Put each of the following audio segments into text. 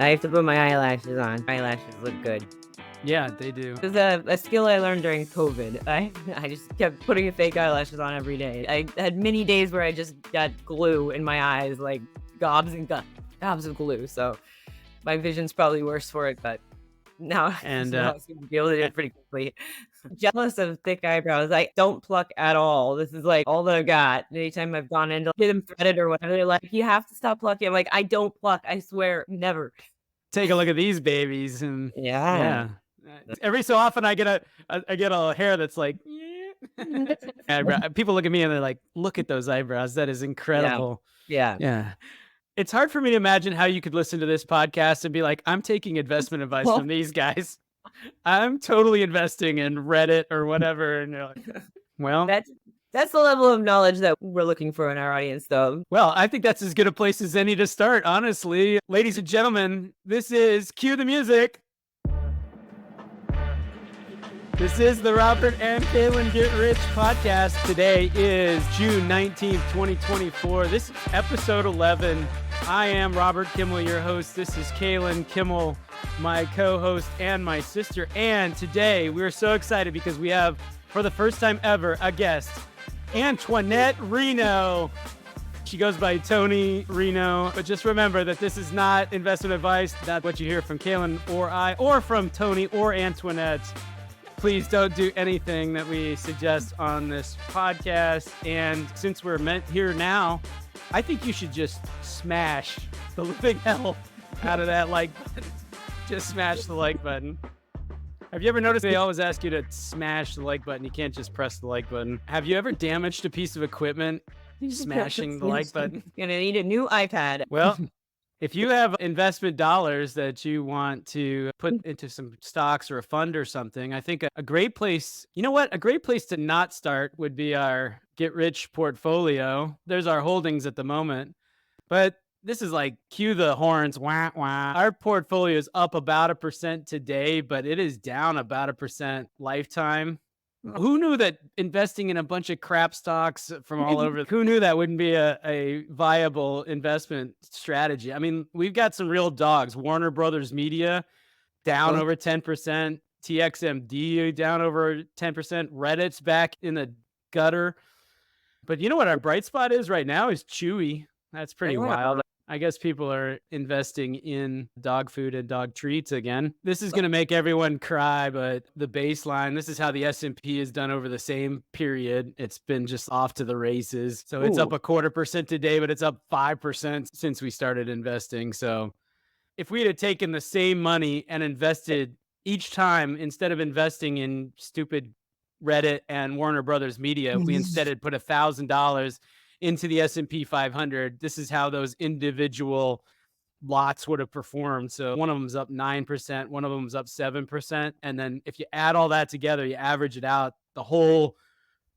I have to put my eyelashes on. Eyelashes look good. Yeah, they do. This is a skill I learned during COVID. I just kept putting fake eyelashes on every day. I had many days where I just got glue in my eyes, like gobs of glue. So my vision's probably worse for it, but now, And now I seem to be able to do it pretty quickly. Jealous of thick eyebrows. I don't pluck at all. This is like all that I've got. Anytime I've gone in to get them threaded or whatever, they're like, you have to stop plucking. I'm like, I don't pluck. I swear, never. take a look at these babies, and Yeah. every so often I get a hair that's like, eyebrow. People look at me and they're like, "Look at those eyebrows. That is incredible." Yeah. Yeah. It's hard for me to imagine how you could listen to this podcast and be like, "I'm taking investment advice from these guys. I'm totally investing in Reddit or whatever." And you're like, well, That's the level of knowledge that we're looking for in our audience, though. well, I think that's as good a place as any to start, honestly. Ladies and gentlemen, this is Cue the Music. This is the Robert and Kalyn Get Rich podcast. Today is June 19th, 2024. This is episode 11. I am Robert Kimmel, your host. This is Kalyn Kimmel, my co-host, and my sister. And today we're so excited because we have, for the first time ever, a guest, Antoinette Reno. She goes by Tony Reno, but just remember that this is not investment advice, not what you hear from Kalyn or I, or from Tony or Antoinette. Please don't do anything that we suggest on this podcast. And since we're here now, I think you should just smash the living hell out of that like button. Just smash the like button. Have you ever noticed they always ask you to smash the like button? You can't just press the like button. Have you ever damaged a piece of equipment smashing the like button? Gonna need a new iPad. Well, if you have investment dollars that you want to put into some stocks or a fund or something, I think a great place, you know what? A great place to not start would be our Get Rich portfolio. There's our holdings at the moment, but this is like cue the horns. Wah, wah. Our portfolio is up about 1% today, but it is down about 1% lifetime. Who knew that investing in a bunch of crap stocks from all over, who knew that wouldn't be a viable investment strategy? I mean, we've got some real dogs. Warner Brothers Media down over 10%, TXMD down over 10%, Reddit's back in the gutter. But you know what our bright spot is right now is Chewy. That's pretty wild. I guess people are investing in dog food and dog treats again. This is going to make everyone cry, but the baseline, this is how the S&P is done over the same period. It's been just off to the races. So it's up 0.25% today, but it's up 5% since we started investing. So if we had taken the same money and invested each time, instead of investing in stupid Reddit and Warner Brothers Media, we instead had put $1,000 into the S&P 500, this is how those individual lots would have performed. So one of them's up 9%, one of them's up 7%. And then if you add all that together, you average it out, the whole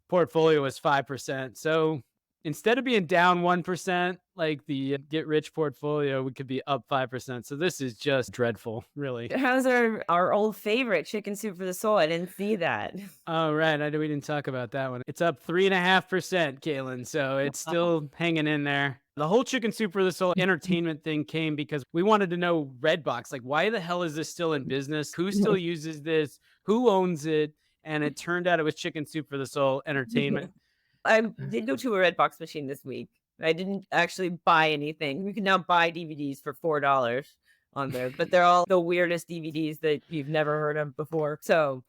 portfolio is 5%. So instead of being down 1%, like the Get Rich portfolio, we could be up 5%. So this is just dreadful, really. How's our old favorite chicken soup for the soul? I didn't see that. Oh, right. We didn't talk about that one. It's up 3.5%, Kalyn. So it's still hanging in there. The whole chicken soup for the soul entertainment thing came because we wanted to know Redbox. Like, why the hell is this still in business? Who still uses this? Who owns it? And it turned out it was chicken soup for the soul entertainment. I did go to a Redbox machine this week. I didn't actually buy anything. You can now buy DVDs for $4 on there, but they're all the weirdest DVDs that you've never heard of before. So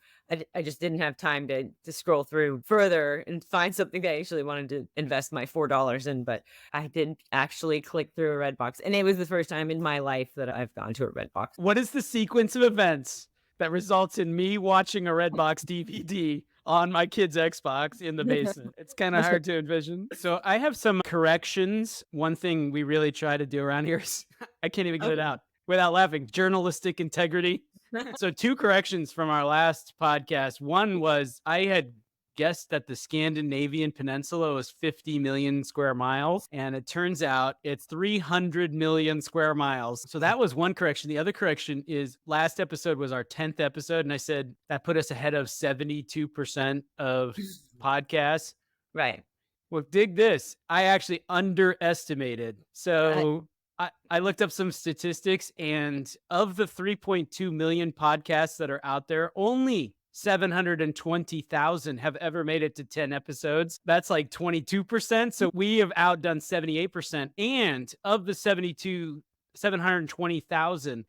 I just didn't have time to scroll through further and find something that I actually wanted to invest my $4 in. But I did actually click through a Redbox, and it was the first time in my life that I've gone to a Redbox. What is the sequence of events that results in me watching a Redbox DVD on my kid's Xbox in the basement? It's kind of hard to envision. So I have some corrections. One thing we really try to do around here is, I can't even get it out without laughing, journalistic integrity. So 2 corrections from our last podcast. One was I had guessed that the Scandinavian peninsula was 50 million square miles, and it turns out it's 300 million square miles. So that was one correction. The other correction is last episode was our 10th episode, and I said that put us ahead of 72% of podcasts. Right. Well, dig this. I actually underestimated. So I looked up some statistics, and of the 3.2 million podcasts that are out there, only 720,000 have ever made it to 10 episodes. That's like 22%. So we have outdone 78%. And of the 720,000,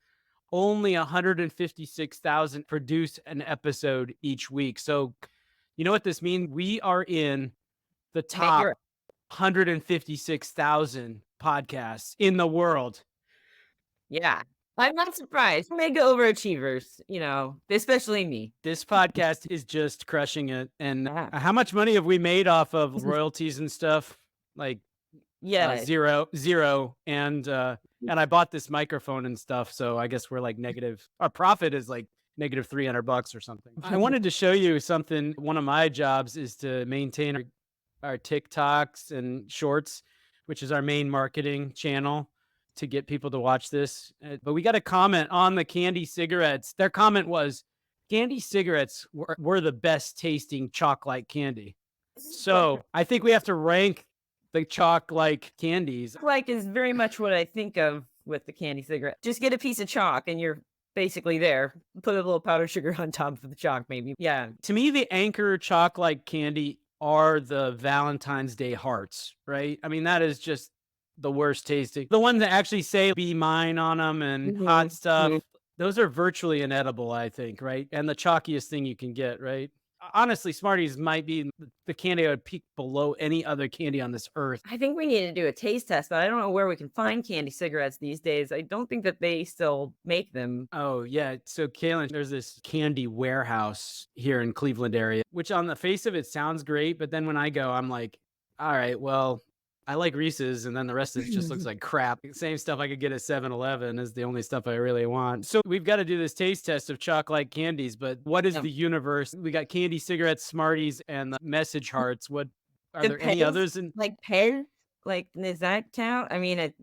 only 156,000 produce an episode each week. So you know what this means? We are in the I think top you're 156,000 podcasts in the world. yeah. I'm not surprised. Mega overachievers, especially me. This podcast is just crushing it. And Yeah. how much money have we made off of royalties and stuff? Like Yeah. zero. And I bought this microphone and stuff, so I guess we're like negative. Our profit is like negative $300 or something. I wanted to show you something. One of my jobs is to maintain our TikToks and shorts, which is our main marketing channel to get people to watch this. But we got a comment on the candy cigarettes. Their comment was, candy cigarettes were the best tasting chalk-like candy. So I think we have to rank the chalk-like candies. Like is very much what I think of with the candy cigarette. Just get a piece of chalk and you're basically there. Put a little powdered sugar on top of the chalk, maybe. Yeah. To me, the anchor chalk-like candy are the Valentine's Day hearts, right? I mean, that is just the worst tasting. The ones that actually say "be mine" on them and hot stuff, those are virtually inedible, I think, right? And the chalkiest thing you can get, right? Honestly, Smarties might be the candy I would peak below any other candy on this earth. I think we need to do a taste test, but I don't know where we can find candy cigarettes these days. I don't think that they still make them. Oh, yeah. So, Kalyn, there's this candy warehouse here in Cleveland area, which on the face of it sounds great. But then when I go, I'm like, all right, well, I like Reese's, and then the rest of it just looks like crap. Same stuff I could get at 7-Eleven is the only stuff I really want. So we've got to do this taste test of chalk-like candies, but what is Yeah. the universe? We got candy cigarettes, Smarties, and the message hearts. What are The there any pears, others? like pears? Like, does that count? I mean,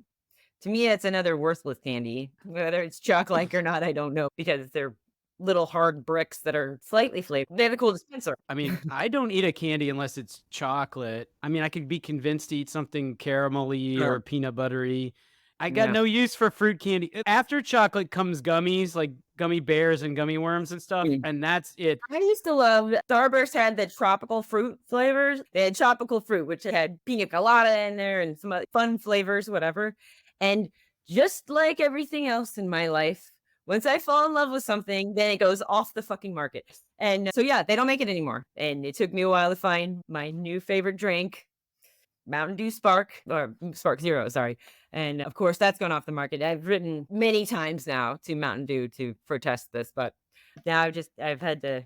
to me, it's another worthless candy. Whether it's chalk-like or not, I don't know because they're little hard bricks that are slightly flavored. They have a cool dispenser. I mean, I don't eat a candy unless it's chocolate. I mean, I could be convinced to eat something caramelly Sure. or peanut buttery. I got Yeah. no use for fruit candy. After chocolate comes gummies, like gummy bears and gummy worms and stuff, and that's it. I used to love Starburst had the tropical fruit flavors. They had tropical fruit, which had pina colada in there and some other fun flavors, whatever. And just like everything else in my life, once I fall in love with something, then it goes off the fucking market. And so, yeah, they don't make it anymore. And it took me a while to find my new favorite drink, Mountain Dew Spark, or Spark Zero, sorry. And of course, that's gone off the market. I've written many times now to Mountain Dew to protest this, but now I've had to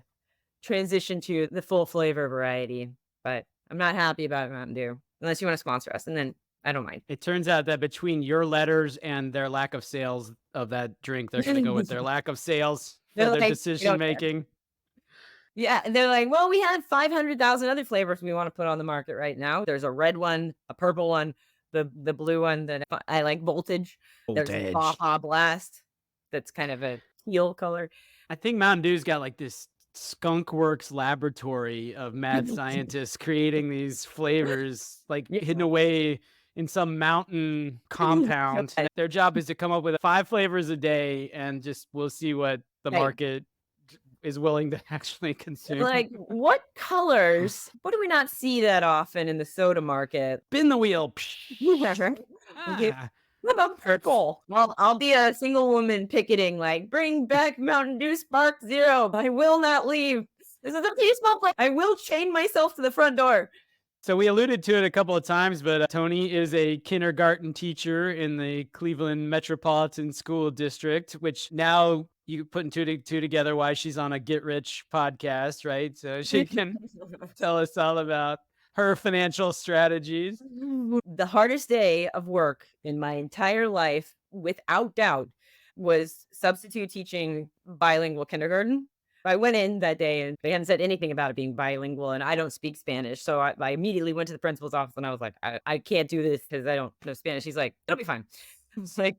transition to the full flavor variety. But I'm not happy about Mountain Dew unless you want to sponsor us, and then I don't mind. It turns out that between your letters and their lack of sales of that drink, they're going to go with their lack of sales for They're their like, "We decision don't care." making. Yeah, and they're like, well, we have 500,000 other flavors we want to put on the market right now. There's a red one, a purple one, the blue one that I like, Voltage. There's Voltage. Baja Blast. That's kind of a teal color. I think Mountain Dew's got like this skunk works laboratory of mad scientists creating these flavors, like hidden away in some mountain compound. Okay. Their job is to come up with 5 flavors a day, and just we'll see what the Right. market is willing to actually consume. Like, what colors? What do we not see that often in the soda market? Spin the wheel. Okay. Ah. What about purple? Well, I'll be a single woman picketing, like, bring back Mountain Dew Spark Zero. I will not leave. This is a peaceful place. I will chain myself to the front door. So we alluded to it a couple of times, but Tony is a kindergarten teacher in the Cleveland Metropolitan School District, which now you put two together why she's on a Get Rich podcast, right? So she can tell us all about her financial strategies. The hardest day of work in my entire life, without doubt, was substitute teaching bilingual kindergarten. I went in that day and they hadn't said anything about it being bilingual, and I don't speak Spanish. So I immediately went to the principal's office and I was like, I can't do this because I don't know Spanish. He's like, it'll be fine. I was like,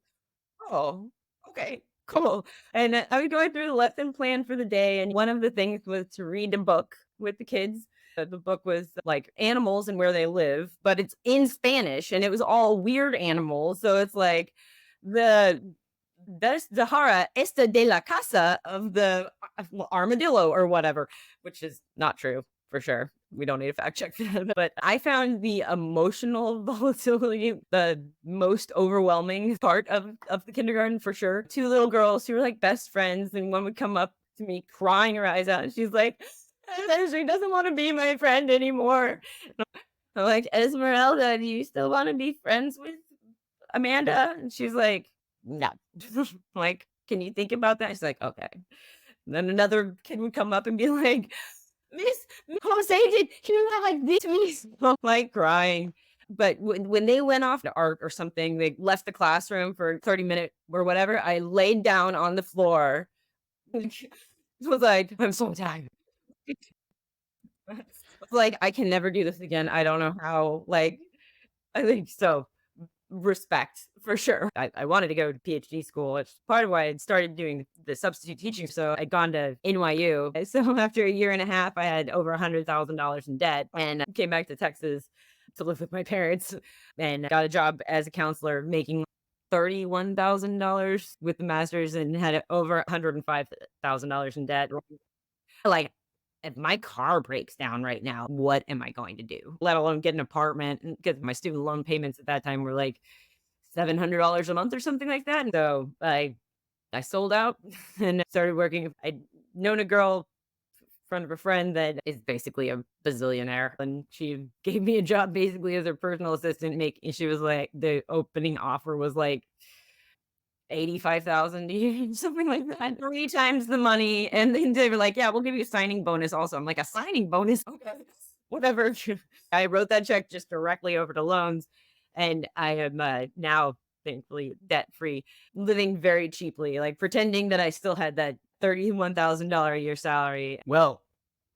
oh, okay, cool. And I was going through the lesson plan for the day, and one of the things was to read a book with the kids. The book was like animals and where they live, but it's in Spanish and it was all weird animals. So it's like the Zahara esta de la casa of the armadillo or whatever, which is not true for sure. We don't need a fact check for that. But I found the emotional volatility the most overwhelming part of the kindergarten for sure. Two little girls who were like best friends, and one would come up to me crying her eyes out, and she's like, she doesn't want to be my friend anymore. I'm like, Esmeralda, do you still want to be friends with Amanda? And she's like, no. Like, can you think about that? She's like, okay. And then another kid would come up and be like, Miss, Jose did you not like this to me? So, like crying. But when they went off to art or something, they left the classroom for 30 minutes or whatever. I laid down on the floor. It was like, I'm so tired. Like, I can never do this again. I don't know how. Like, I think so. Respect for sure. I wanted to go to PhD school. It's part of why I started doing the substitute teaching. So I'd gone to NYU. So after a year and a half, I had over $100,000 in debt and came back to Texas to live with my parents and got a job as a counselor making $31,000 with the master's and had over $105,000 in debt. Like, if my car breaks down right now, what am I going to do? Let alone get an apartment, because my student loan payments at that time were like $700 a month or something like that. And so I sold out and started working. I'd known a girl, friend of a friend, that is basically a bazillionaire, and she gave me a job basically as her personal assistant. She was like, the opening offer was like 85,000 a year, something like that, 3 times the money, and then they were like, "Yeah, we'll give you a signing bonus also." I'm like, "A signing bonus? Okay, whatever." I wrote that check just directly over to loans, and I am, now thankfully debt-free, living very cheaply, like, pretending that I still had that $31,000 a year salary. Well,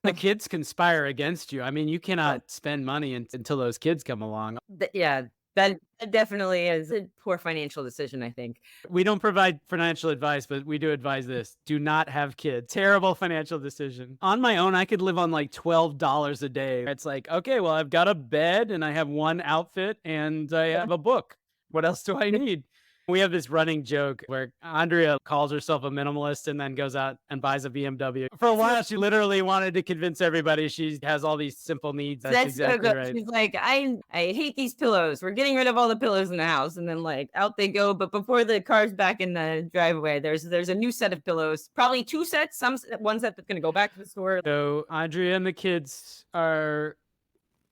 the kids conspire against you. I mean, you cannot spend money until those kids come along. Yeah, that definitely is a poor financial decision, I think. We don't provide financial advice, but we do advise this. Do not have kids. Terrible financial decision. On my own, I could live on like $12 a day. It's like, okay, well, I've got a bed and I have one outfit and I have a book. What else do I need? We have this running joke where Andrea calls herself a minimalist and then goes out and buys a BMW. For a while, she literally wanted to convince everybody she has all these simple needs. That's exactly so right. She's like, I hate these pillows. We're getting rid of all the pillows in the house. And then like out they go. But before the car's back in the driveway, there's a new set of pillows, probably 2 sets, one set that's gonna go back to the store. So Andrea and the kids are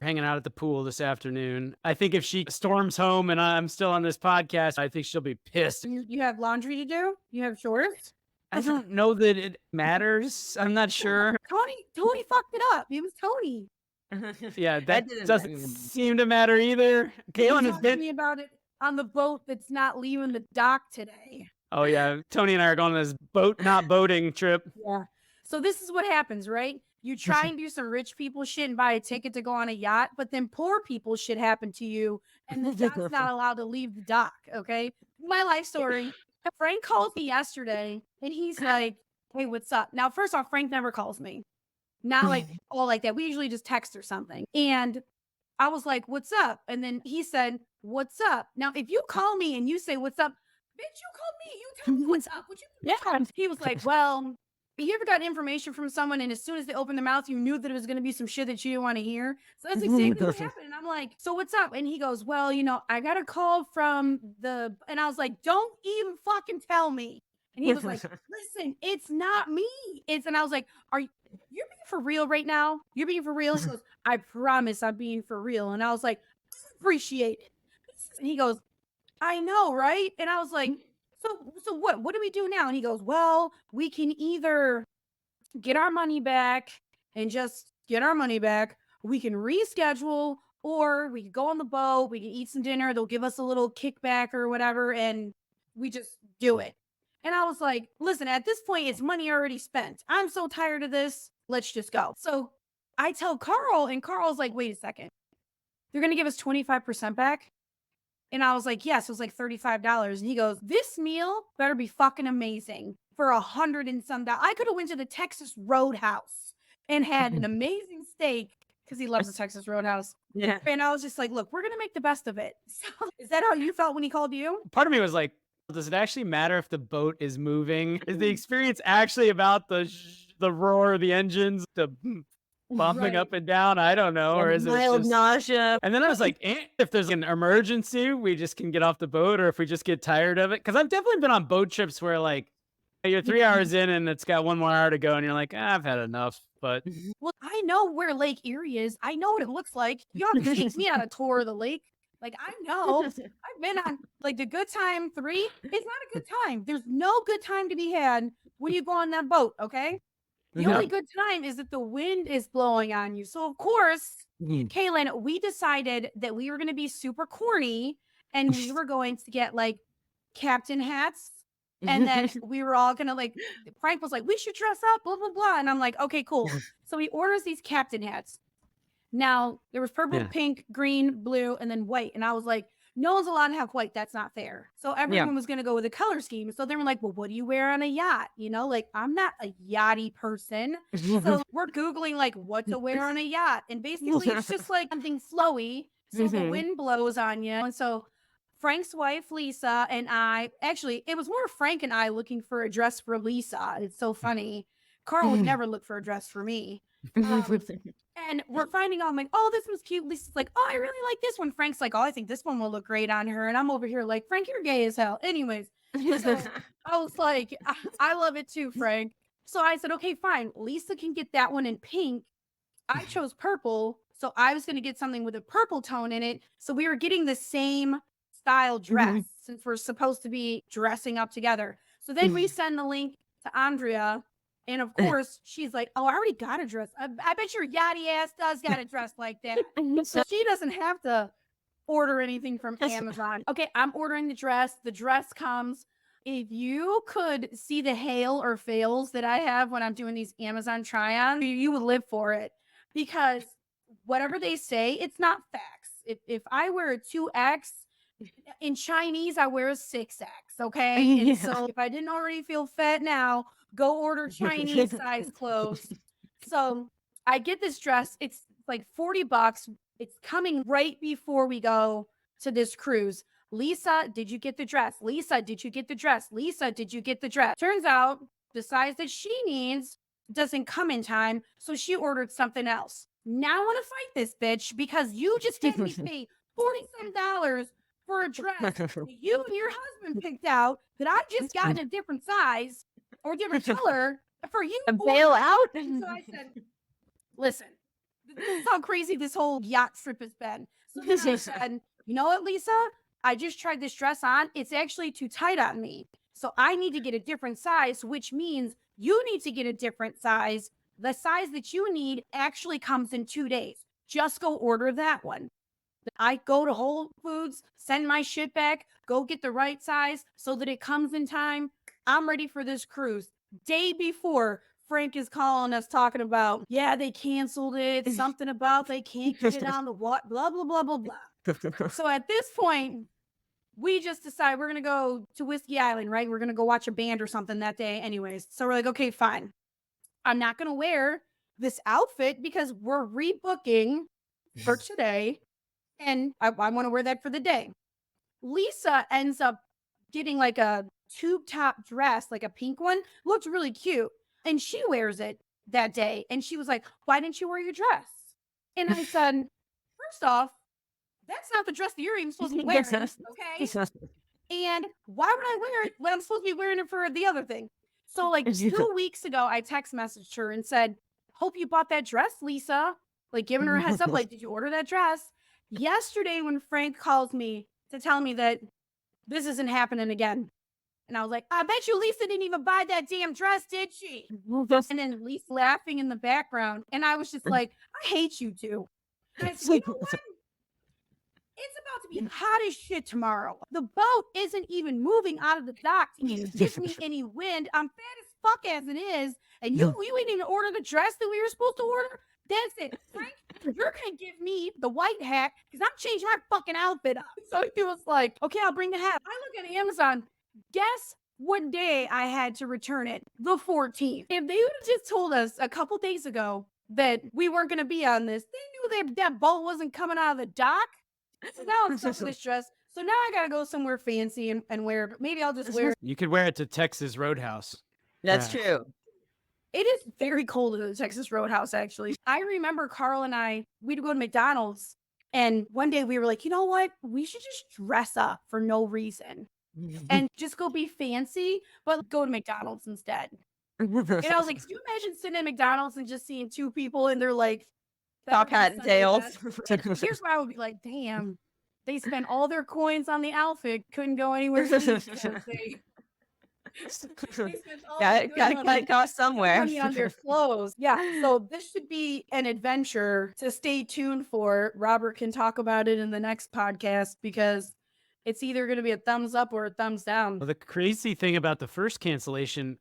hanging out at the pool this afternoon. I think if she storms home and I'm still on this podcast, I think she'll be pissed. You have laundry to do? You have chores? I don't know that it matters. I'm not sure. Tony fucked it up. It was Tony. Yeah, that didn't- doesn't seem to matter either. Kalyn has Talk to been. me about it on the boat that's not leaving the dock today. Oh yeah, Tony and I are going on this not boating trip. Yeah. So this is what happens, right? You try and do some rich people shit and buy a ticket to go on a yacht, but then poor people shit happen to you and the yacht's not allowed to leave the dock, okay? My life story. Frank called me yesterday and he's like, hey, what's up? Now, first off, Frank never calls me. Not like all like that. We usually just text or something. And I was like, what's up? And then he said, what's up? Now, if you call me and you say, what's up? Bitch, you called me. You tell me what's up. Yeah. He was like, well, you ever got information from someone and as soon as they opened their mouth, you knew that it was going to be some shit that you didn't want to hear? So that's exactly what happened. And I'm like, so what's up? And he goes, well, I got a call from and I was like, don't even fucking tell me. And he was like, listen, it's not me. And I was like, you're being for real right now? You're being for real? He goes, I promise I'm being for real. And I was like, appreciate it. And he goes, I know, right? And I was like, so what do we do now? And he goes, well, we can either get our money back and just get our money back. We can reschedule, or we can go on the boat. We can eat some dinner. They'll give us a little kickback or whatever. And we just do it. And I was like, listen, at this point, it's money already spent. I'm so tired of this. Let's just go. So I tell Carl, and Carl's like, wait a second. They're going to give us 25% back? And I was like, yes, it was like $35. And he goes, this meal better be fucking amazing for $100 and some dollars. I could have went to the Texas Roadhouse and had an amazing steak because he loves the Texas Roadhouse. Yeah. And I was just like, look, we're going to make the best of it. So, is that how you felt when he called you? Part of me was like, does it actually matter if the boat is moving? Is the experience actually about the roar of the engines, the bumping up and down? I don't know. Or is it mild just nausea? And then I was like, if there's an emergency, we just can get off the boat, or if we just get tired of it. Because I've definitely been on boat trips where like you're 3 hours in and it's got 1 more hour to go, and you're like, I've had enough. But Well, I know where Lake Erie is. I know what it looks like. You don't have to take me on a tour of the lake. Like, I know. I've been on like the Good Time 3. It's not a good time. There's no good time to be had when you go on that boat, okay? The only good time is that the wind is blowing on you. So, of course, Kalyn, we decided that we were going to be super corny and we were going to get like captain hats. And then we were all going to like, Frank was like, we should dress up, blah, blah, blah. And I'm like, okay, cool. So he orders these captain hats. Now, there was purple, pink, green, blue, and then white. And I was like, no one's allowed to have white. That's not fair. So everyone was going to go with a color scheme. So they were like, well, what do you wear on a yacht? You know, like I'm not a yachty person. So we're Googling like what to wear on a yacht. And basically it's just like something flowy. So the wind blows on you. And so Frank's wife, Lisa, and I, actually, it was more Frank and I looking for a dress for Lisa. It's so funny. Carl would never look for a dress for me. And we're finding out, I'm like, oh, this one's cute. Lisa's like, oh, I really like this one. Frank's like, oh, I think this one will look great on her. And I'm over here like, Frank, you're gay as hell. Anyways, so I was like, I love it too, Frank. So I said, okay, fine. Lisa can get that one in pink. I chose purple. So I was going to get something with a purple tone in it. So we were getting the same style dress since we're supposed to be dressing up together. So then we send the link to Andrea. And of course, she's like, oh, I already got a dress. I bet your yachty ass does got a dress like that. So she doesn't have to order anything from Amazon. Okay, I'm ordering the dress. The dress comes. If you could see the hail or fails that I have when I'm doing these Amazon try-ons, you would live for it. Because whatever they say, it's not facts. If I wear a 2X, in Chinese, I wear a 6X, okay? And so if I didn't already feel fat now, go order Chinese size clothes. So I get this dress. It's like $40. It's coming right before we go to this cruise. Lisa, did you get the dress? Lisa, did you get the dress? Lisa, did you get the dress? Turns out the size that she needs doesn't come in time. So she ordered something else. Now I want to fight this bitch because you just had me pay $40 for a dress that you and your husband picked out that I just got in a different size or different color for you. A bailout? So I said, listen, this is how crazy this whole yacht trip has been. So then I said, you know what, Lisa? I just tried this dress on. It's actually too tight on me. So I need to get a different size, which means you need to get a different size. The size that you need actually comes in 2 days. Just go order that one. I go to Whole Foods, send my shit back, go get the right size so that it comes in time. I'm ready for this cruise. Day before, Frank is calling us talking about, yeah, they canceled it. Something about they can't get it on the water, blah, blah, blah, blah, blah. So at this point, we just decide we're going to go to Whiskey Island, right? We're going to go watch a band or something that day anyways. So we're like, okay, fine. I'm not going to wear this outfit because we're rebooking for today. And I want to wear that for the day. Lisa ends up getting like a tube top dress, like a pink one. Looked really cute. And she wears it that day. And she was like, why didn't you wear your dress? And I said, first off, that's not the dress that you're even supposed to be wearing. Okay. And why would I wear it when I'm supposed to be wearing it for the other thing? So like 2 weeks ago, I text messaged her and said, hope you bought that dress, Lisa. Like giving her a heads up, like, did you order that dress? Yesterday, when Frank calls me to tell me that this isn't happening again. And I was like, I bet you Lisa didn't even buy that damn dress, did she? And then Lisa laughing in the background. And I was just like, I hate you two. And I said, you know what? It's about to be hot as shit tomorrow. The boat isn't even moving out of the dock to even give me any wind. I'm fat as fuck as it is. And you ain't even order the dress that we were supposed to order? That's it. Frank, you're going to give me the white hat because I'm changing my fucking outfit up. So he was like, okay, I'll bring the hat. I look at Amazon. Guess what day I had to return it? The 14th. If they would have just told us a couple days ago that we weren't going to be on this. They knew that boat wasn't coming out of the dock. So now I'm stuck with this dress. So now I got to go somewhere fancy and wear it. Maybe I'll just wear it. You could wear it to Texas Roadhouse. That's Yeah. true. It is very cold in the Texas Roadhouse, actually. I remember Carl and we'd go to McDonald's. And one day we were like, you know what? We should just dress up for no reason and just go be fancy, but go to McDonald's instead. And I was like, could you imagine sitting at McDonald's and just seeing two people and they're like, top hat and tails. Here's where I would be like, damn, they spent all their coins on the outfit, couldn't go anywhere. Got to cost somewhere. Money on their clothes. Yeah. So this should be an adventure to stay tuned for. Robert can talk about it in the next podcast because it's either going to be a thumbs up or a thumbs down. Well, the crazy thing about the first cancellation,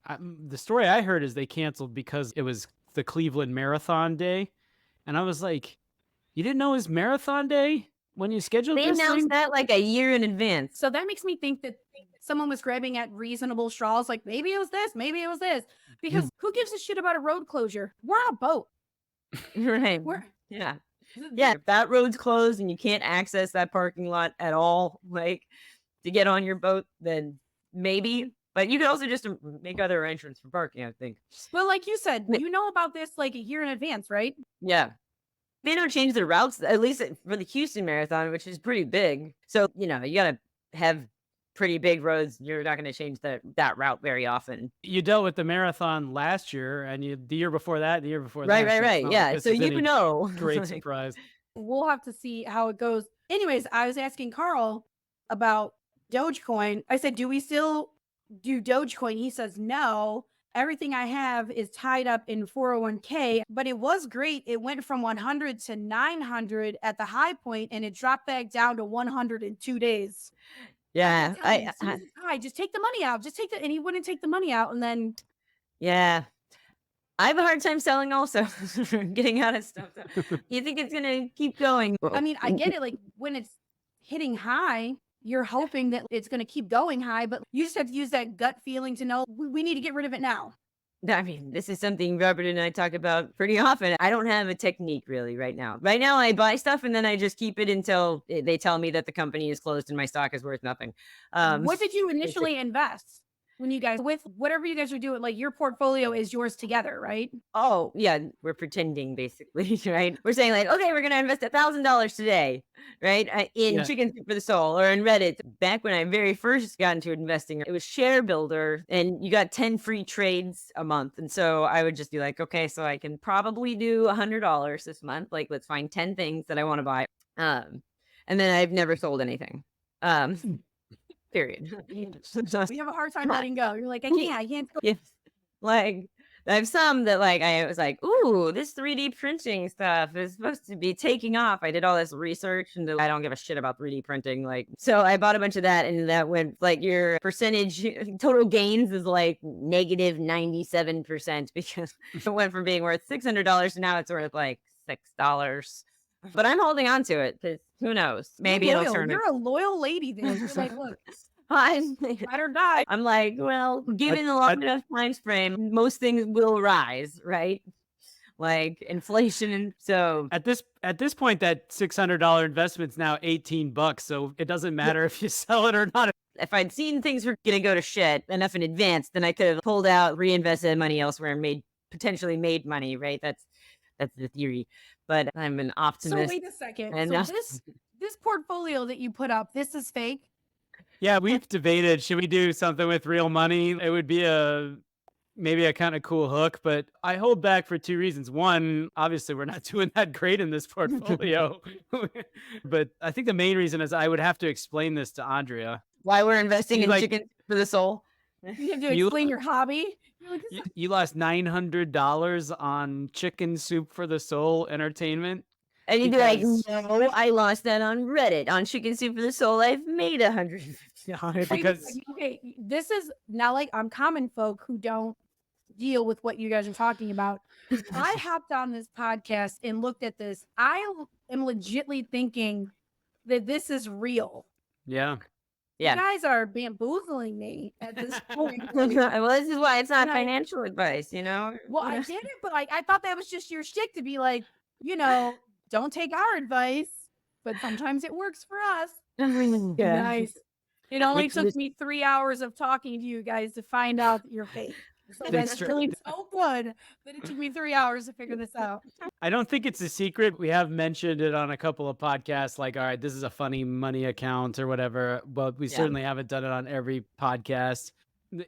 the story I heard is they canceled because it was the Cleveland Marathon Day. And I was like, you didn't know it was Marathon Day when you scheduled They this announced thing? that like a year in advance. So that makes me think that someone was grabbing at reasonable straws. Like maybe it was this, maybe it was this. Because who gives a shit about a road closure? We're on a boat. Right. Yeah. If that road's closed and you can't access that parking lot at all, like to get on your boat, then maybe. But you could also just make other arrangements for parking, I think. Well, like you said, you know about this like a year in advance, right? Yeah. They don't change their routes, at least for the Houston Marathon, which is pretty big. So, you got to have pretty big roads. You're not going to change that route very often. You dealt with the marathon last year and the year before that, the year before that. Right. Yeah. So you know. Great surprise. We'll have to see how it goes. Anyways, I was asking Carl about Dogecoin. I said, do we still do Dogecoin? He says, no. Everything I have is tied up in 401k, but it was great. It went from 100 to 900 at the high point, and it dropped back down to 100 in 2 days. Yeah. I just take the money out. And he wouldn't take the money out. And then. Yeah. I have a hard time selling also, getting out of stuff. You think it's going to keep going? I mean, I get it. Like when it's hitting high, you're hoping that it's going to keep going high, but you just have to use that gut feeling to know we need to get rid of it now. I mean, this is something Robert and I talk about pretty often. I don't have a technique really right now. Right now, I buy stuff and then I just keep it until they tell me that the company is closed and my stock is worth nothing. What did you initially invest? When you guys, with whatever you guys are doing, like your portfolio is yours together, right? Oh, yeah. We're pretending basically, right? We're saying like, okay, we're going to invest $1,000 today, right? In Chicken Soup for the Soul or in Reddit. Back when I very first got into investing, it was Share Builder and you got 10 free trades a month. And so I would just be like, okay, so I can probably do $100 this month. Like, let's find 10 things that I want to buy. And then I've never sold anything. Period. We have a hard time letting go. You're like, I can't go. Yes. Like, I have some that like, I was like, ooh, this 3D printing stuff is supposed to be taking off. I did all this research and I don't give a shit about 3D printing. Like, so I bought a bunch of that and that went like your percentage total gains is like negative 97% because it went from being worth $600 to now it's worth like $6. But I'm holding on to it because who knows? Maybe it'll turn. You're a loyal lady then. You're like, look, ride or die. I'm like, well, given a long enough time frame, most things will rise, right? Like inflation, and so at this point, that $600 investment's now $18. So it doesn't matter if you sell it or not. If I'd seen things were gonna go to shit enough in advance, then I could have pulled out, reinvested money elsewhere, and potentially made money, right? That's the theory. But I'm an optimist. So wait a second. And so this portfolio that you put up, this is fake? Yeah, we've debated, should we do something with real money? It would be maybe a kind of cool hook, but I hold back for two reasons. One, obviously we're not doing that great in this portfolio. But I think the main reason is I would have to explain this to Andrea. Why we're investing in Chicken for the Soul. You have to explain your hobby. You lost $900 on Chicken Soup for the Soul Entertainment. And you'd be like, no, I lost that on Reddit. On Chicken Soup for the Soul, I've made $150 because okay, this is not like I'm common folk who don't deal with what you guys are talking about. I hopped on this podcast and looked at this. I am legitly thinking that this is real. Yeah. Yeah. You guys are bamboozling me at this point. Well, this is why it's not And financial advice, well, I get it, but like I thought that was just your shtick to be like, don't take our advice, but sometimes it works for us. Yeah. Nice. It only Which took is- me 3 hours of talking to you guys to find out that you're fake. So That's that's true. really so good that it took me 3 hours to figure this out. I don't think it's a secret. We have mentioned it on a couple of podcasts, like, all right, this is a funny money account or whatever, but we Yeah. certainly haven't done it on every podcast.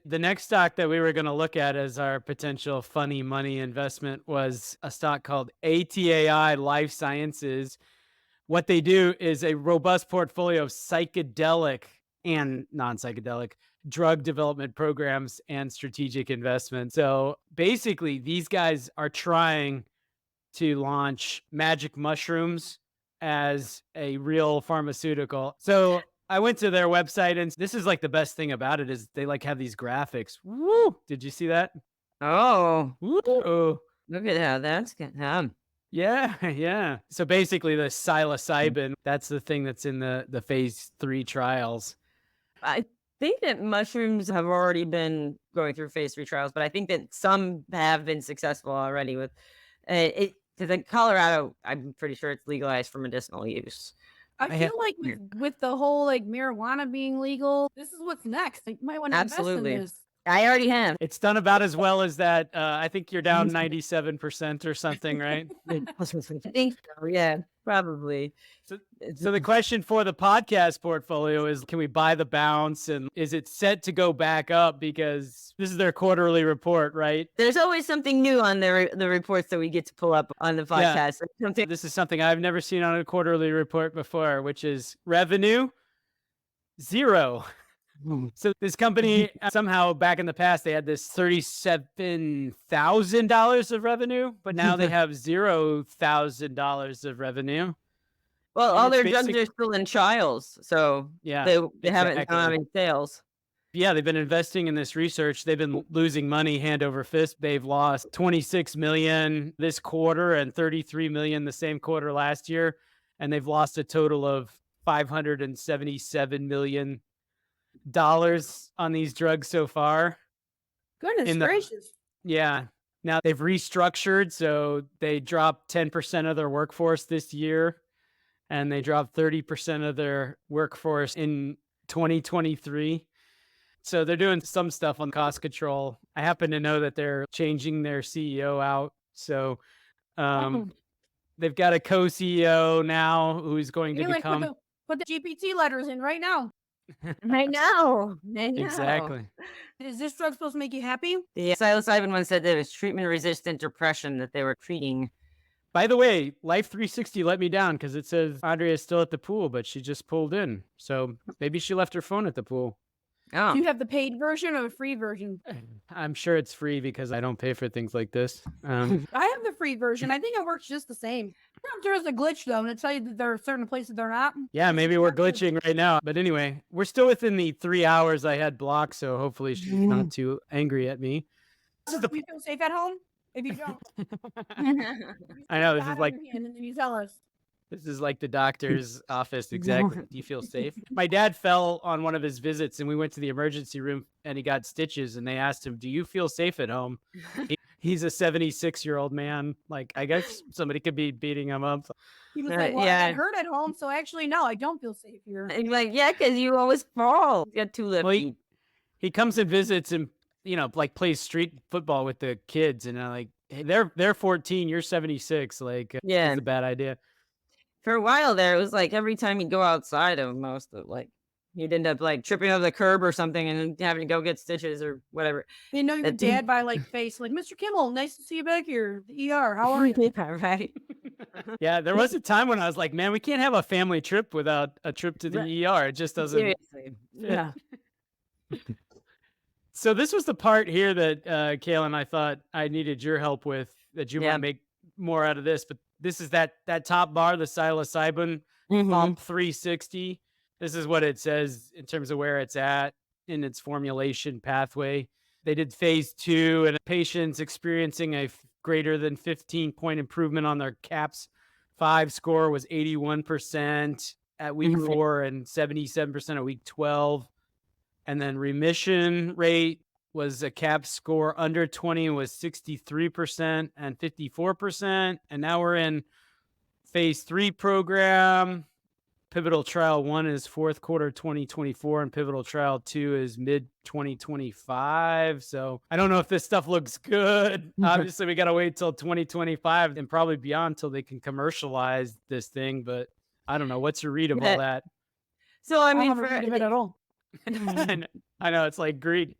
The next stock that we were going to look at as our potential funny money investment was a stock called ATAI Life Sciences. What they do is a robust portfolio of psychedelic and non-psychedelic drug development programs and strategic investments. So basically, these guys are trying to launch magic mushrooms as a real pharmaceutical. So I went to their website, and this is like the best thing about it is they like have these graphics. Woo! Did you see that? Oh, Woo! look at how that's going. Yeah, yeah. So basically, the psilocybin, that's the thing that's in the phase 3 trials. I think that mushrooms have already been going through phase 3 trials, but I think that some have been successful already with it. Because in Colorado, I'm pretty sure it's legalized for medicinal use. I I ha- feel like with the whole like marijuana being legal, this is what's next. Like, you might want to invest Absolutely. in this. I already have. It's done about as well as that. I think you're down 97% or something, right? I think so. Yeah, probably. So the question for the podcast portfolio is, can we buy the bounce, and is it set to go back up? Because this is their quarterly report, right? There's always something new on the reports that we get to pull up on the Yeah. podcast. Like something. This is something I've never seen on a quarterly report before, which is revenue 0. So this company, somehow back in the past, they had this $37,000 of revenue, but now they have $0,000 of revenue. Well, And all it's their drugs basic- are still in trials, so Yeah, they haven't exactly. done any sales. Yeah, they've been investing in this research. They've been losing money hand over fist. They've lost 26 million this quarter and 33 million the same quarter last year, and they've lost a total of $577 million on these drugs so far. Goodness gracious. Yeah. Now they've restructured, so they dropped 10% of their workforce this year, and they dropped 30% of their workforce in 2023. So they're doing some stuff on cost control. I happen to know that they're changing their CEO out. So they've got a co-CEO now who's going to Kalyn, become... put the GPT letters in right now. I know. Exactly. Is this drug supposed to make you happy? The psilocybin one said that it was treatment-resistant depression that they were treating. By the way, Life 360 let me down because it says Andrea's still at the pool, but she just pulled in. So maybe she left her phone at the pool. Oh, Do you have the paid version or the free version? I'm sure it's free because I don't pay for things like this. I have the free version. I think it works just the same. There's a glitch though, and it tell you that there are certain places they're not. Yeah, maybe we're glitching right now. But anyway, we're still within the 3 hours I had blocked, so hopefully she's not too angry at me. Do you feel safe at home? If you don't, I know this is like and then you tell us. This is like the doctor's office. Exactly. Do you feel safe? My dad fell on one of his visits, and we went to the emergency room, and he got stitches, and they asked him, do you feel safe at home? He's a 76-year-old man. Like, I guess somebody could be beating him up. He was like, well, I got hurt at home, so actually, no, I don't feel safe here. And you're like, yeah, because you always fall. You got 2 left Well, feet. he comes and visits and, like plays street football with the kids, and like, hey, they're 14, you're 76. Like, Yeah. it's a bad idea. For a while there, it was like every time he'd go outside of most of like he'd end up like tripping over the curb or something and then having to go get stitches or whatever. They know your dad by like face, like Mr. Kimmel, nice to see you back here. The ER, how are you? Yeah, right. Yeah, there was a time when I was like, man, we can't have a family trip without a trip to the ER. It just doesn't. Seriously. Yeah. So this was the part here that Kalyn, I thought I needed your help with, that you want to make more out of this. But this is that top bar, the psilocybin pump 360. This is what it says in terms of where it's at in its formulation pathway. They did phase 2, and patients experiencing a greater than 15-point improvement on their CAPS-5 score was 81%. at week Mhm. 4 and 77% at week 12. And then remission rate was a CAP score under 20 was 63% and 54%. And now we're in phase 3 program. Pivotal trial 1 is fourth quarter 2024 and pivotal trial 2 is mid 2025. So I don't know if this stuff looks good. Obviously, we got to wait till 2025 and probably beyond till they can commercialize this thing. But I don't know. What's your read of all Yeah. that? So I I mean, haven't read of it at all. I know it's like Greek.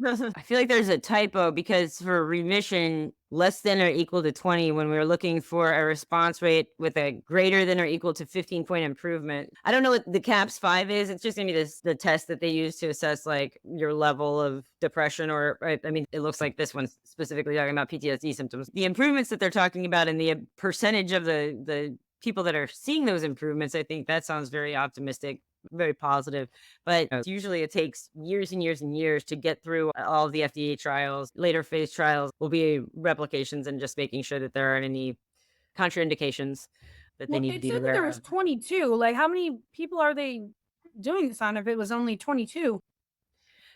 I feel like there's a typo because for remission, less than or equal to 20, when we were looking for a response rate with a greater than or equal to 15-point improvement. I don't know what the CAPS 5 is. It's just going to be the test that they use to assess like your level of depression or, I mean, it looks like this one's specifically talking about PTSD symptoms. The improvements that they're talking about and the percentage of the people that are seeing those improvements, I think that sounds very optimistic, very positive. But usually it takes years and years and years to get through all of the FDA trials. Later phase trials will be replications and just making sure that there aren't any contraindications that they Well, need to it be said that aware there was of. 22. Like, how many people are they doing this on if it was only 22?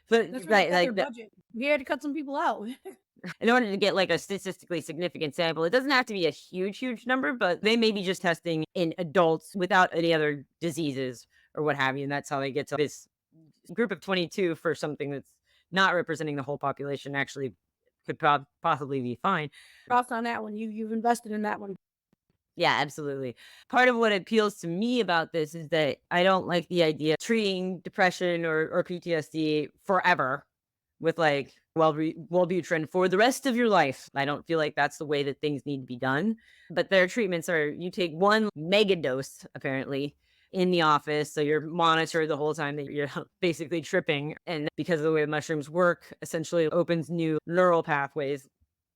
But That's where they right, cut their like budget. We had to cut some people out. in order to get like a statistically significant sample, it doesn't have to be a huge number, but they may be just testing in adults without any other diseases or what have you. And that's how they get to this group of 22 for something that's not representing the whole population actually could possibly be fine. Props on that one. You've invested in that one. Yeah, absolutely. Part of what appeals to me about this is that I don't like the idea of treating depression or PTSD forever with like Wellbutrin for the rest of your life. I don't feel like that's the way that things need to be done. But their treatments are you take one mega dose, apparently, in the office. So you're monitored the whole time that you're basically tripping. And because of the way the mushrooms work, essentially opens new neural pathways.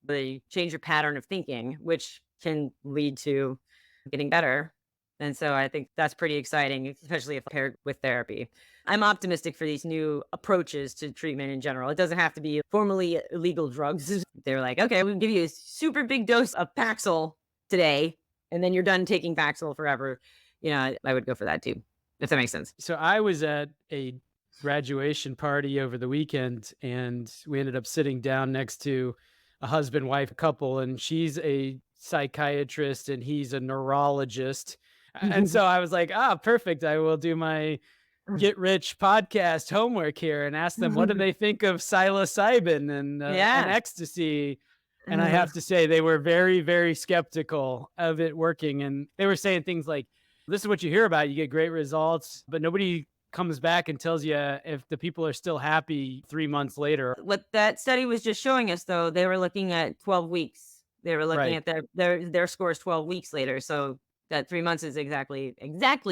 They change your pattern of thinking, which can lead to getting better. And so I think that's pretty exciting, especially if paired with therapy. I'm optimistic for these new approaches to treatment in general. It doesn't have to be formally illegal drugs. They're like, okay, we'll give you a super big dose of Paxil today, and then you're done taking Paxil forever. You know, I would go for that too, if that makes sense. So I was at a graduation party over the weekend and we ended up sitting down next to a husband-wife couple, and she's a psychiatrist and he's a neurologist. And so I was like, perfect. I will do my Get Rich podcast homework here and ask them, what do they think of psilocybin and Yeah. ecstasy? And I have to say, they were very, very skeptical of it working. And they were saying things like, this is what you hear about. You get great results, but nobody comes back and tells you if the people are still happy 3 months later. What that study was just showing us, though, they were looking at 12 weeks. They were looking Right. at their scores 12 weeks later. So that 3 months is exactly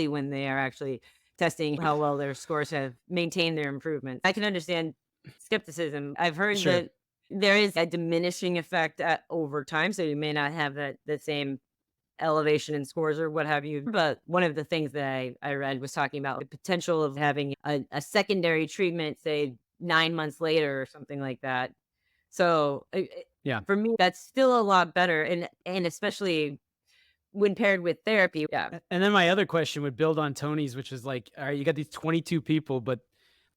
when they are actually testing how well their scores have maintained their improvement. I can understand skepticism. I've heard Sure. that there is a diminishing effect over time, so you may not have the same elevation in scores or what have you. But one of the things that I read was talking about the potential of having a secondary treatment, say 9 months later or something like that. So Yeah. for me, that's still a lot better, and especially when paired with therapy. Yeah. And then my other question would build on Tony's, which is like, all right, you got these 22 people, but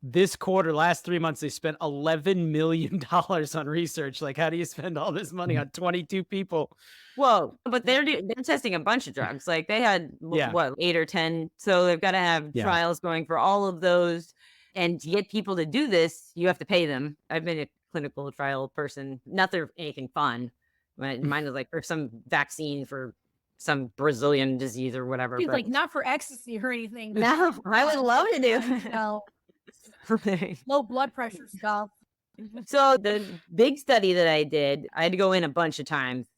this quarter, last 3 months, they spent $11 million on research. Like, how do you spend all this money on 22 people? Whoa, but they're testing a bunch of drugs. Like they had Yeah. what 8 or 10, so they've got to have Yeah. trials going for all of those. And to get people to do this, you have to pay them. I've been a clinical trial person, not for anything fun. Mine was like for some vaccine for some Brazilian disease or whatever. He's but- like, not for ecstasy or anything. no, I would love to do. No, low blood pressure stuff. So the big study that I did, I had to go in a bunch of times,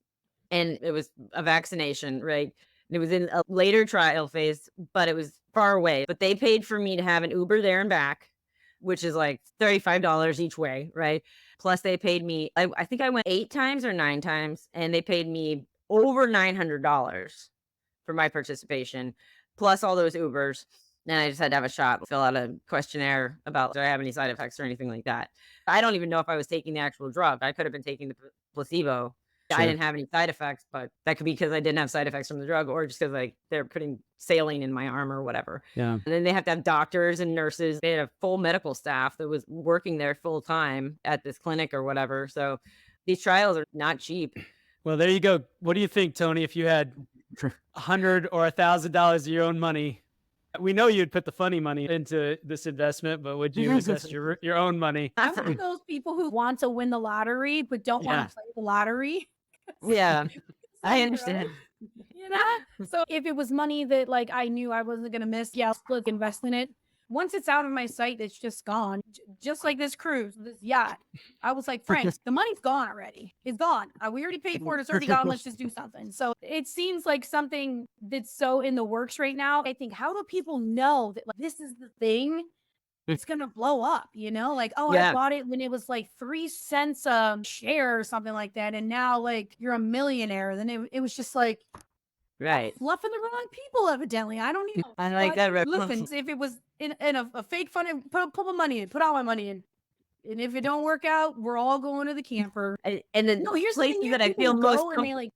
and it was a vaccination, right? And it was in a later trial phase, but it was far away. But they paid for me to have an Uber there and back, which is like $35 each way, right? Plus they paid me, I think I went 8 times or 9 times, and they paid me over $900 for my participation, plus all those Ubers. And I just had to have a shot, fill out a questionnaire about do I have any side effects or anything like that. I don't even know if I was taking the actual drug. I could have been taking the placebo. I Sure. didn't have any side effects, but that could be because I didn't have side effects from the drug or just because like they're putting saline in my arm or whatever. Yeah. And then they have to have doctors and nurses. They had a full medical staff that was working there full time at this clinic or whatever. So these trials are not cheap. Well, there you go. What do you think, Tony? If you had $100 or $1,000 of your own money, we know you'd put the funny money into this investment, but would you invest your own money? I'm one of those people who want to win the lottery but don't Yeah. want to play the lottery. Yeah, I So, understand. you know? So if it was money that like I knew I wasn't gonna miss, yeah, I'll look, invest in it. Once it's out of my sight, it's just gone. Just like this cruise, this yacht. I was like, Frank, the money's gone already. It's gone. We already paid for it. It's already gone. Let's just do something. So it seems like something that's so in the works right now. I think, how do people know that like this is the thing? It's gonna blow up, you know? Like, oh, Yeah. I bought it when it was like 3 cents a share or something like that, and now like you're a millionaire. Then it was just like Right. fluffing the wrong people, evidently. I don't know. I like But that. listen, if it was in a fake fund, put my money in, put all my money in. And if it don't work out, we're all going to the camper. And then No, here's the places thing. that I feel most and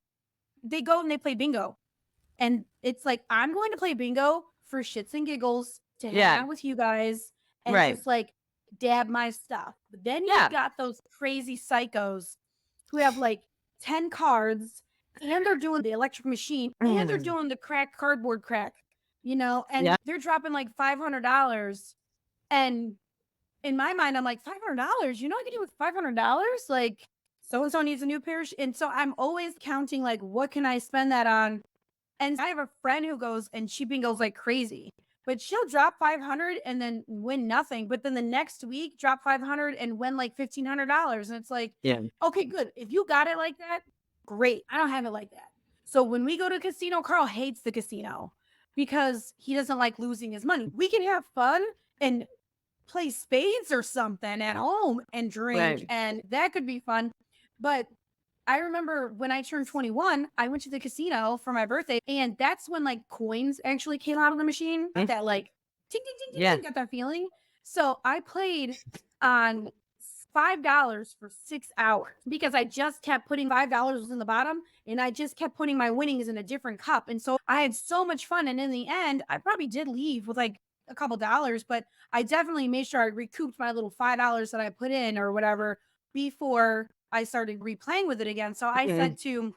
they go and they play bingo. And it's like, I'm going to play bingo for shits and giggles to hang Yeah. out with you guys and Right. just like dab my stuff. But then Yeah. you've got those crazy psychos who have like 10 cards and they're doing the electric machine and they're doing the cardboard crack, you know, and Yeah. they're dropping like $500. And in my mind, I'm like, $500? You know, I can do with $500? Like, so-and-so needs a new pair of and so I'm always counting, like, what can I spend that on? And I have a friend who goes and she bingos like crazy, but she'll drop 500 and then win nothing. But then the next week, drop 500 and win like $1,500. And it's like, Yeah. okay, good. If you got it like that, great. I don't have it like that. So when we go to a casino, Carl hates the casino because he doesn't like losing his money. We can have fun and play spades or something at home and drink, Right. and that could be fun. But I remember when I turned 21, I went to the casino for my birthday, and that's when like coins actually came out of the machine. Mm. That like ting ting ting ting, Yeah. ting, got that feeling. So I played on $5 for 6 hours because I just kept putting $5 in the bottom and I just kept putting my winnings in a different cup. And so I had so much fun. And in the end, I probably did leave with like a couple dollars, but I definitely made sure I recouped my little $5 that I put in or whatever before I started replaying with it again. So I said to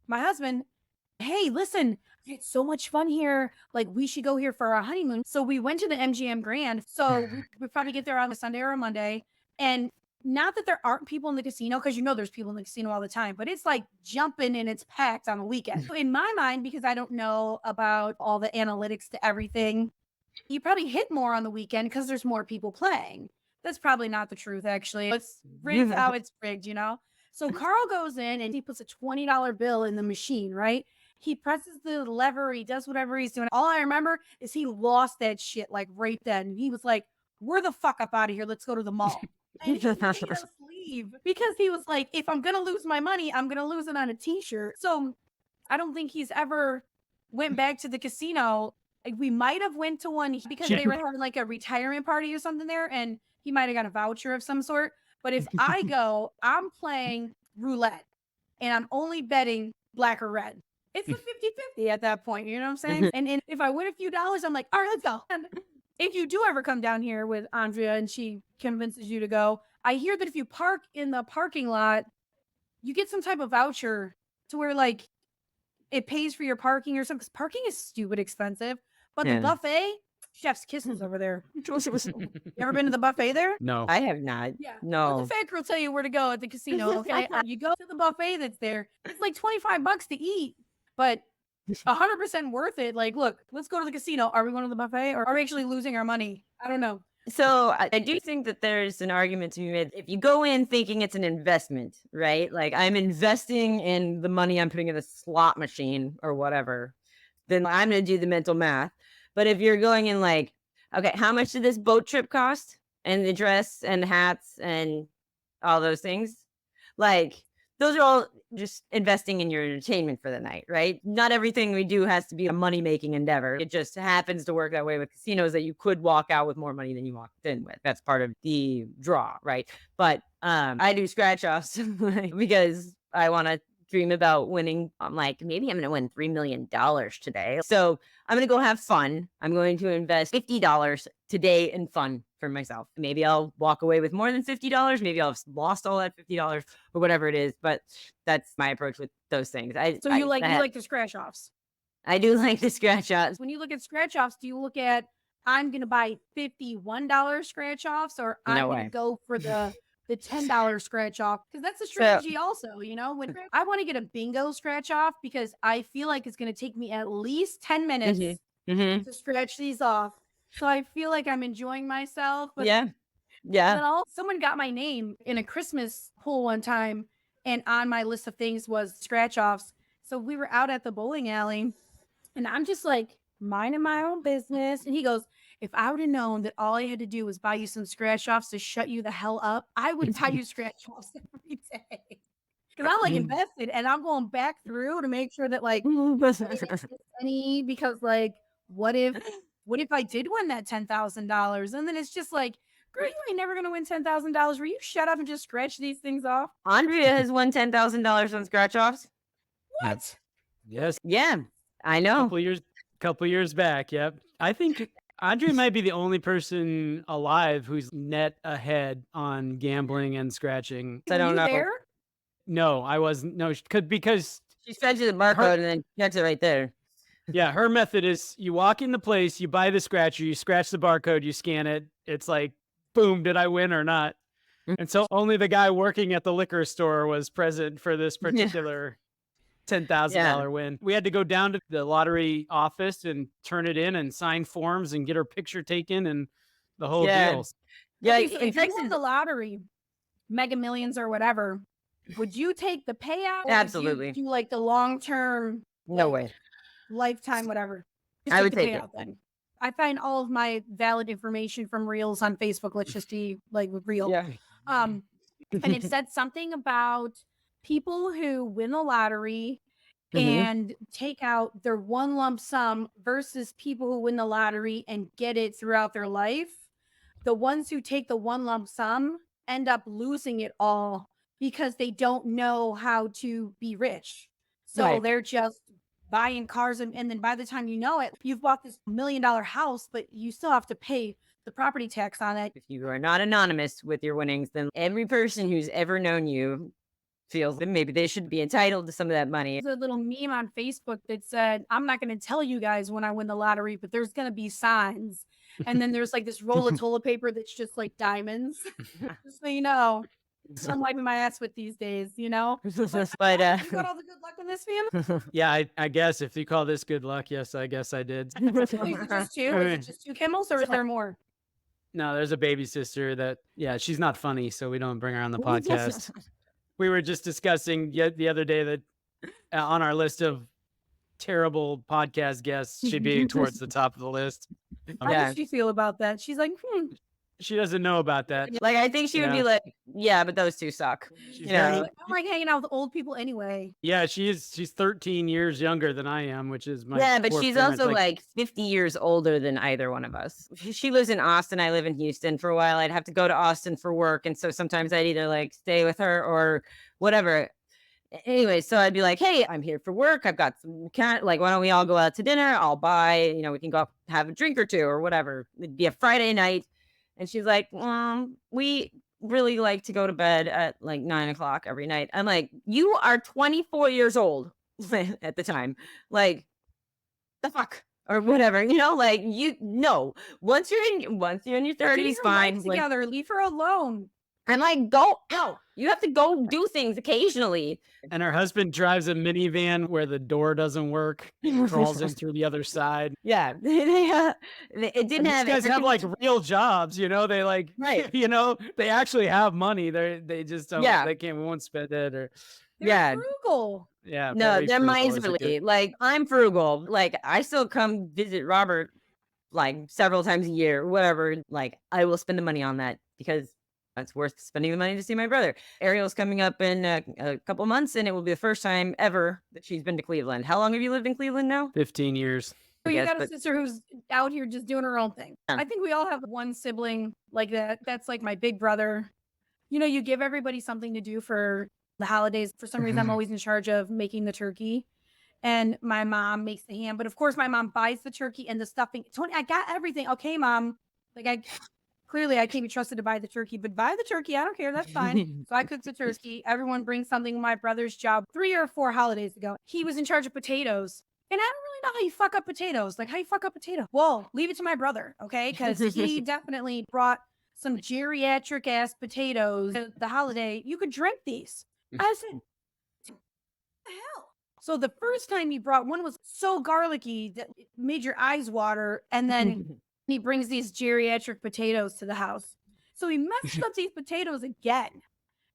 my husband, hey, listen, I had so much fun here. Like, we should go here for our honeymoon. So we went to the MGM Grand. So we probably get there on a Sunday or a Monday. And not that there aren't people in the casino, because you know there's people in the casino all the time, but it's like jumping and it's packed on the weekend. So in my mind, because I don't know about all the analytics to everything, you probably hit more on the weekend because there's more people playing. That's probably not the truth, actually. It's rigged how it's rigged, you know? So Carl goes in and he puts a $20 bill in the machine, right? He presses the lever, he does whatever he's doing. All I remember is he lost that shit like right then. He was like, we're the fuck up out of here. Let's go to the mall. And he made us leave because he was like, if I'm going to lose my money, I'm going to lose it on a t-shirt. So I don't think he's ever went back to the casino. Like, we might have went to one because they were having like a retirement party or something there, and he might have got a voucher of some sort. But if I go, I'm playing roulette and I'm only betting black or red. It's a 50-50 at that point, you know what I'm saying? And if I win a few dollars, I'm like, all right, let's go. And if you do ever come down here with Andrea and she convinces you to go, I hear that if you park in the parking lot, you get some type of voucher to where like it pays for your parking or something. Because parking is stupid expensive. But the buffet, chef's kisses over there. You ever been to the buffet there? No. I have not. Yeah. No. Well, the fat girl will tell you where to go at the casino. Okay. You go to the buffet that's there. It's like $25 to eat, but 100% worth it. Like, look, let's go to the casino. Are we going to the buffet or are we actually losing our money? I don't know. So I do think that there's an argument to be made. If you go in thinking it's an investment, right? Like, I'm investing in the money I'm putting in the slot machine or whatever, then I'm going to do the mental math. But if you're going in like, okay, how much did this boat trip cost? And the dress and hats and all those things? Like, those are all just investing in your entertainment for the night, right? Not everything we do has to be a money-making endeavor. It just happens to work that way with casinos, that you could walk out with more money than you walked in with. That's part of the draw, right? But I do scratch-offs because I want to dream about winning. I'm like, maybe I'm going to win $3 million today. So I'm going to go have fun. I'm going to invest $50 today in fun for myself. Maybe I'll walk away with more than $50. Maybe I'll have lost all that $50 or whatever it is. But that's my approach with those things. So you like the scratch offs. I do like the scratch offs. When you look at scratch offs, do you look at I'm gonna buy $51 scratch offs, or I'm No gonna way. go for the $10 scratch off? Because that's a strategy also, you know. When I want to get a bingo scratch off because I feel like it's gonna take me at least 10 minutes to scratch these off. So I feel like I'm enjoying myself. But Yeah. then someone got my name in a Christmas pool one time, and on my list of things was scratch offs. So we were out at the bowling alley, and I'm just like minding my own business. And he goes, if I would have known that all I had to do was buy you some scratch offs to shut you the hell up, I would buy you scratch offs every day. Because I'm like invested, and I'm going back through to make sure that like I didn't miss any, because like what if I did win that $10,000? And then it's just like, girl, you ain't never gonna win $10,000. Will you shut up and just scratch these things off? Andrea has won $10,000 on scratch offs. What? Yes. Yeah, I know. Couple years back. Yep. I think Andre might be the only person alive who's net ahead on gambling and scratching. I don't Were know. you there? No, I wasn't. No, because She sends you the barcode and then gets it right there. yeah, her method is you walk in the place, you buy the scratcher, you scratch the barcode, you scan it. It's like, boom, did I win or not? And so only the guy working at the liquor store was present for this particular $10,000 win. We had to go down to the lottery office and turn it in and sign forms and get her picture taken and the whole deal. Yeah, Okay, so in if you won Texas, the lottery, Mega Millions or whatever, would you take the payout? Or Absolutely. would you do like the long term? No way. Lifetime, whatever. Just I would the take it. payout then. I find all of my valid information from reels on Facebook. Let's just be like real. Yeah. And it said something about people who win the lottery and take out their one lump sum versus people who win the lottery and get it throughout their life. The ones who take the one lump sum end up losing it all because they don't know how to be rich. So they're just buying cars, and then by the time you know it, you've bought this $1 million house, but you still have to pay the property tax on it. If you are not anonymous with your winnings, then every person who's ever known you feels that maybe they should be entitled to some of that money. There's a little meme on Facebook that said, I'm not going to tell you guys when I win the lottery, but there's going to be signs. And then there's like this roll of toilet paper that's just like diamonds. Just so you know. I'm wiping my ass with these days, you know? But You got all the good luck in this, fam? Yeah, I guess if you call this good luck, yes, I guess I did. Is it just two? Is it just two Kimmels, or is there more? No, there's a baby sister that, yeah, she's not funny, so we don't bring her on the podcast. We were just discussing the other day that on our list of terrible podcast guests, she'd be towards the top of the list. How does she feel about that? She's like, She doesn't know about that. like, I think she would be like, yeah, but those two suck. She's You know? I don't like hanging out with old people anyway. Yeah, she's 13 years younger than I am, which is my Yeah, but poor she's parents, also like 50 years older than either one of us. She lives in Austin. I live in Houston. For a while, I'd have to go to Austin for work. And so sometimes I'd either like stay with her or whatever. Anyway, so I'd be like, hey, I'm here for work. I've got some like, why don't we all go out to dinner? I'll buy, we can go have a drink or two or whatever. It'd be a Friday night. And she's like, we really like to go to bed at like 9 o'clock every night. I'm like, you are 24 years old at the time. Like, the fuck? Or whatever, like once you're in your 30s, fine. Together, leave her alone. I'm like, go out. You have to go do things occasionally. And her husband drives a minivan where the door doesn't work. He crawls in through the other side. Yeah, it didn't have. These guys have like real jobs, they like, right. They actually have money. They just don't. Yeah. We won't spend it or. They're frugal. Yeah. No, they're miserly. Like, I'm frugal. Like, I still come visit Robert like several times a year, whatever. Like, I will spend the money on that because it's worth spending the money to see my brother. Ariel's coming up in a couple months, and it will be the first time ever that she's been to Cleveland. How long have you lived in Cleveland now? 15 years. So you got a sister who's out here just doing her own thing. Yeah. I think we all have one sibling like that. That's like my big brother. You give everybody something to do for The holidays, for some reason, I'm always in charge of making the turkey. And my mom makes the ham. But of course, my mom buys the turkey and the stuffing. Tony, I got everything. Okay, Mom. Like, clearly I can't be trusted to buy the turkey, but buy the turkey. I don't care. That's fine. So I cooked the turkey. Everyone brings something. My brother's job 3 or 4 holidays ago, he was in charge of potatoes. And I don't really know how you fuck up potatoes. Like, how you fuck up potato? Well, leave it to my brother, okay? Because he definitely brought some geriatric ass potatoes at the holiday. You could drink these. I said, what the hell? So the first time he brought one was so garlicky that it made your eyes water. And then he brings these geriatric potatoes to the house. So he messed up these potatoes again.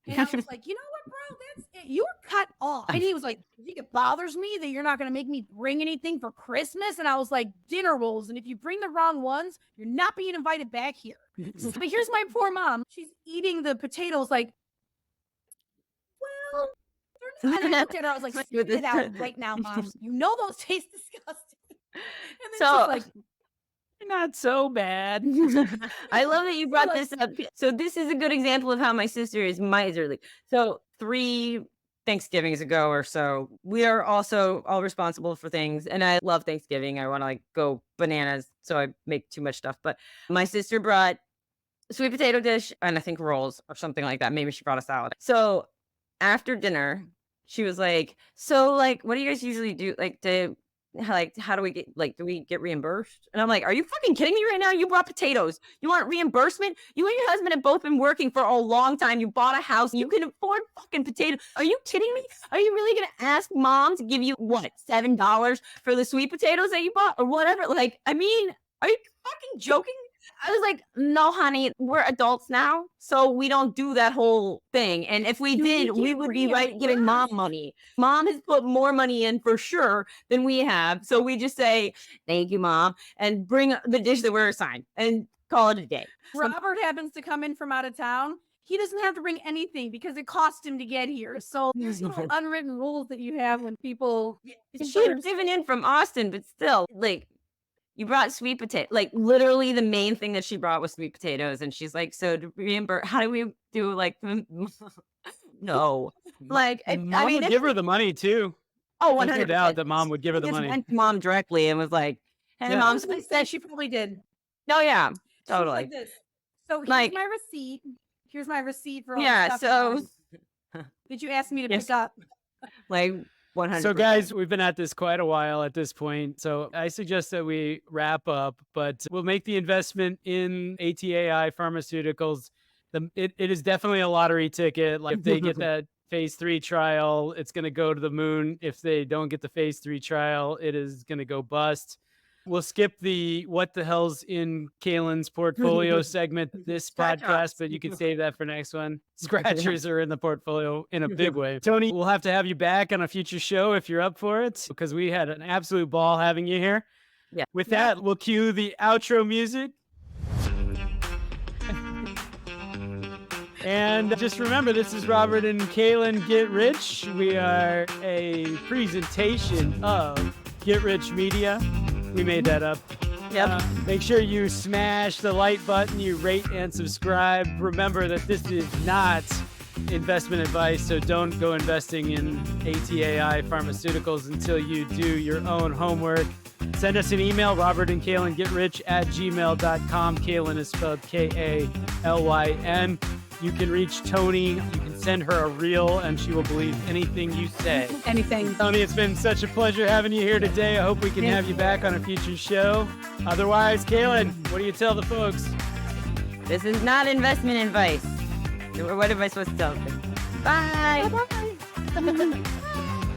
And I was like, you know what, bro? That's it. You were cut off. And he was like, you think it bothers me that you're not going to make me bring anything for Christmas? And I was like, dinner rolls. And if you bring the wrong ones, you're not being invited back here. But here's my poor mom. She's eating the potatoes like, well, and I looked at her. I was like, spit it out right now, Mom. You know those taste disgusting. And then So- she's like, Not so bad. I love that you brought this up. So this is a good example of how my sister is miserly. So 3 Thanksgivings ago or so, we are also all responsible for things. And I love Thanksgiving. I want to like go bananas. So I make too much stuff. But my sister brought a sweet potato dish and I think rolls or something like that. Maybe she brought a salad. So after dinner, she was like, so like, what do you guys usually do? How do we get, like, do we get reimbursed? And I'm like, are you fucking kidding me right now? You brought potatoes. You want reimbursement? You and your husband have both been working for a long time. You bought a house. You can afford fucking potatoes. Are you kidding me? Are you really going to ask Mom to give you, what, $7 for the sweet potatoes that you bought or whatever? Like, I mean, are you fucking joking? I was like, no, honey, we're adults now, so we don't do that whole thing. And if we did, we would be giving Mom money. Mom has put more money in for sure than we have. So we just say, thank you, Mom, and bring the dish that we're assigned and call it a day. Robert happens to come in from out of town. He doesn't have to bring anything because it cost him to get here. So there's no unwritten rules that you have when people. She had driven in from Austin, but still, like, you brought sweet potato, like literally the main thing that she brought was sweet potatoes. And she's like, so to reimburse, how do we do like, no, like, I mean, would give her the money too. Oh, There's 100%. no doubt that Mom would give her the Just money. went to Mom directly and was like, hey, Yeah. Mom, I said she probably did. no, yeah, She was totally. like this. So here's Like- my receipt. Here's my receipt for all Yeah, the so stuff that you asked me to Yes. pick up. like 100%. So, guys, we've been at this quite a while at this point. So, I suggest that we wrap up, but we'll make the investment in ATAI Pharmaceuticals. It is definitely a lottery ticket. Like, if they get that phase 3 trial, it's going to go to the moon. If they don't get the phase 3 trial, it is going to go bust. We'll skip the what the hell's in Kalyn's portfolio segment this Scratch podcast, offs. but you can save that for next one. Scratchers are in the portfolio in a big way. Tony, we'll have to have you back on a future show if you're up for it, because we had an absolute ball having you here. Yeah. With that, we'll cue the outro music. And just remember, this is Robert and Kalyn Get Rich. We are a presentation of Get Rich Media. We made that up. Yep. Make sure you smash the like button, you rate and subscribe. Remember that this is not investment advice, so don't go investing in ATAI Pharmaceuticals until you do your own homework. Send us an email, robertandkalyngetrich@gmail.com. Kalyn is spelled Kalyn. You can reach Tony. You can send her a reel, and she will believe anything you say. Anything. Tony, it's been such a pleasure having you here today. I hope we can have you back on a future show. Otherwise, Kalyn, what do you tell the folks? This is not investment advice. What am I supposed to tell them? Bye. Bye-bye.